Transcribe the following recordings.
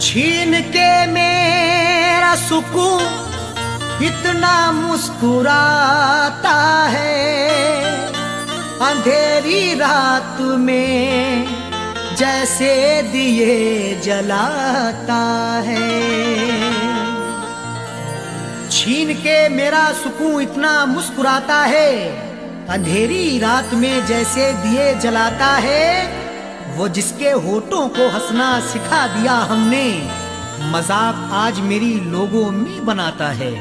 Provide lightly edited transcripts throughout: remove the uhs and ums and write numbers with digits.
छीन के मेरा सुकून इतना मुस्कुराता है, अंधेरी रात में जैसे दिए जलाता है। छीन के मेरा सुकून इतना मुस्कुराता है, अंधेरी रात में जैसे दिए जलाता है। वो जिसके होठों को हंसना सिखा दिया हमने, मजाक आज मेरी लोगों में बनाता है।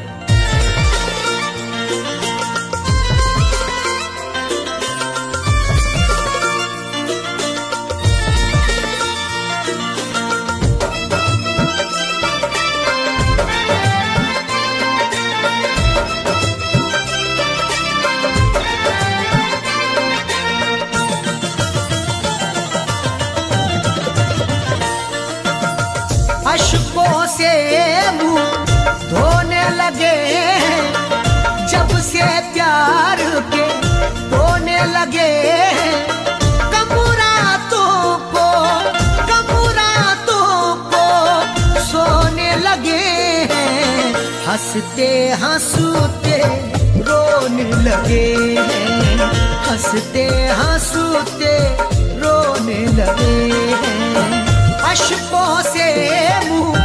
अश्कों से मुंह धोने लगे जब से प्यार के धोने लगे। कमुरातों को सोने लगे हैं, हंसते हंसते रोने लगे हैं, हंसते हंसते रोने लगे हैं। अश्कों से मुंह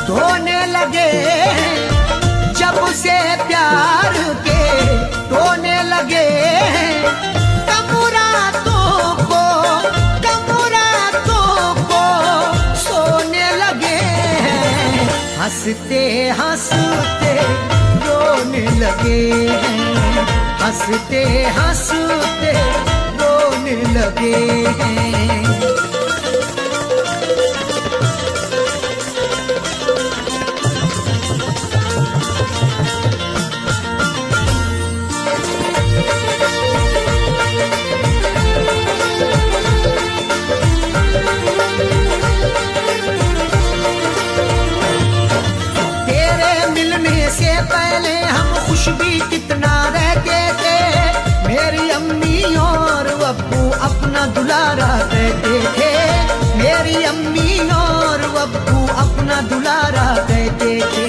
धोने लगे जब से प्यार के धोने लगे। कमुरातों को सोने लगे, हंसते हंसते रोने लगे हैं, हंसते हंसते रोने लगे हैं। से पहले हम खुश भी कितना रहते थे, मेरी अम्मी और अब्बू अपना दुलारा कहते थे, मेरी अम्मी और अब्बू अपना दुलारा कहते थे।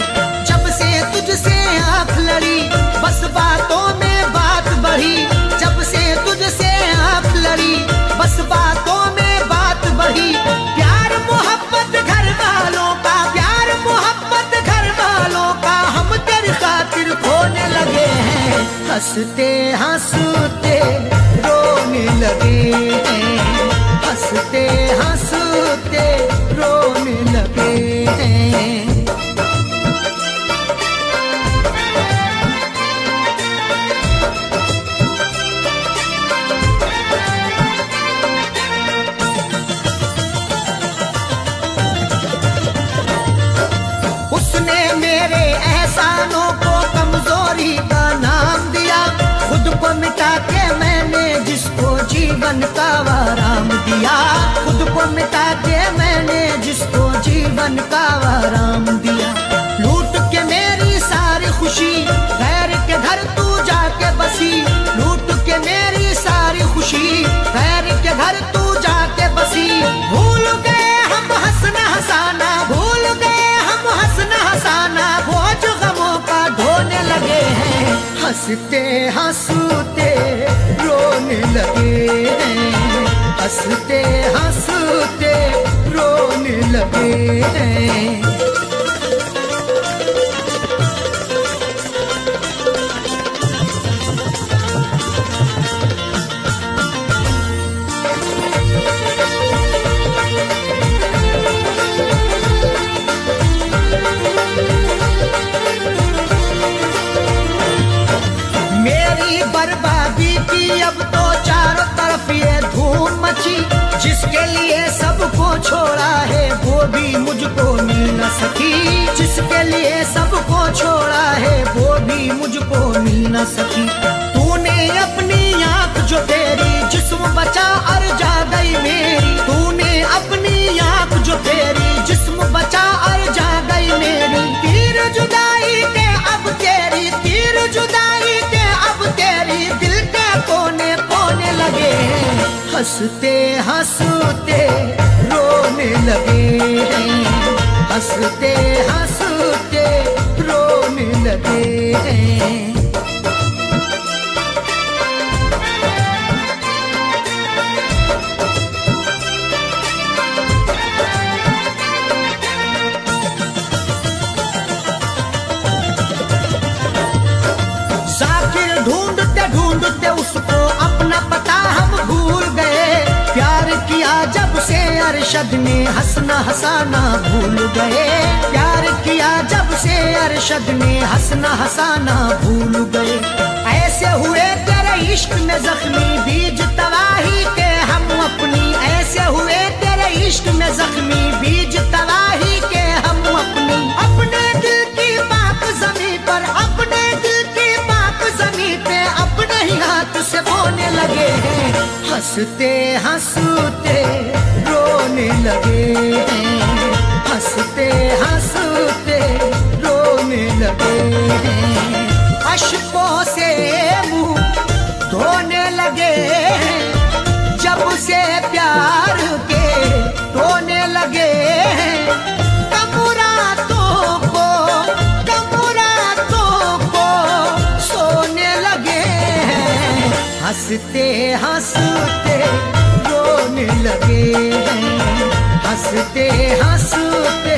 जब से तुझसे आँख लड़ी बस बातों में बात बढ़ी, जब से तुझसे आँख लड़ी बस बातों में बात बढ़ी। प्यार मोहब्बत घर वालों का, प्यार मोहब्बत घर वालों का हम तेरी खातिर खोने लगे हैं, हंसते हंसते रोने लगे हैं, हंसते हंसते रोने लगे हैं। उसने मेरे एहसानों को कमजोरी का नाम दिया, खुद को मिटा के मैंने जिसको जीवन का आराम दिया, खुद को मिटा के मैंने जिसको जीवन का आराम दिया। लूट के मेरी सारी खुशी गैर के घर तू जाके बसी, लूट के मेरी सारी खुशी गैर के घर तू जाके बसी। भूल गए हम हंसना हंसाना, भूल गए हम हंसना हंसाना, बोझ गमों का ढोने लगे हैं, हंसते हंसते रोने लगे हैं, हंसते हंसते रोने लगे हैं। बर्बादी की अब तो चारों तरफ ये धूम मची, जिसके लिए सबको छोड़ा है वो भी मुझको मिल न सकी, जिसके लिए सबको छोड़ा है वो भी मुझको मिल न सकी। तूने अपनी आँख जो फेरी जिस्म बचा और जा गई मेरी, तूने अपनी आँख जो फेरी जिस्म बचा और जा गई मेरी। तीर जुदाई के अब तेरी, तीर जुदाई के अब तेरी, दिल के कोने कोने लगे, हंसते हंसते रोने लगे हैं, हंसते हंसते रोने लगे हैं। जाकिर ढूंढते ढूंढते उसको अपना पता हम भूल गए। प्यार किया जब से अरशद ने हंसना हंसाना भूल गए। प्यार किया जब से अरशद ने हंसना हंसाना भूल गए। ऐसे हुए तेरे इश्क में जख्मी बीज तबाही के हम अपनी। ऐसे हुए तेरे इश्क में जख्मी बीज तबाही के हम अपनी। अपने दिल की पाक ज़मीं पर, अपने दिल की पाक ज़मीं पे अपने ही हाथ से बोने लगे हैं। हंसते हंसते रोने लगे हैं। हंसते हंसते रोने लगे हैं। अश्कों से मुंह धोने लगे हैं। जब से प्यार के रोने लगे हैं। हंसते हंसते रोने लगे हैं। हंसते हंसते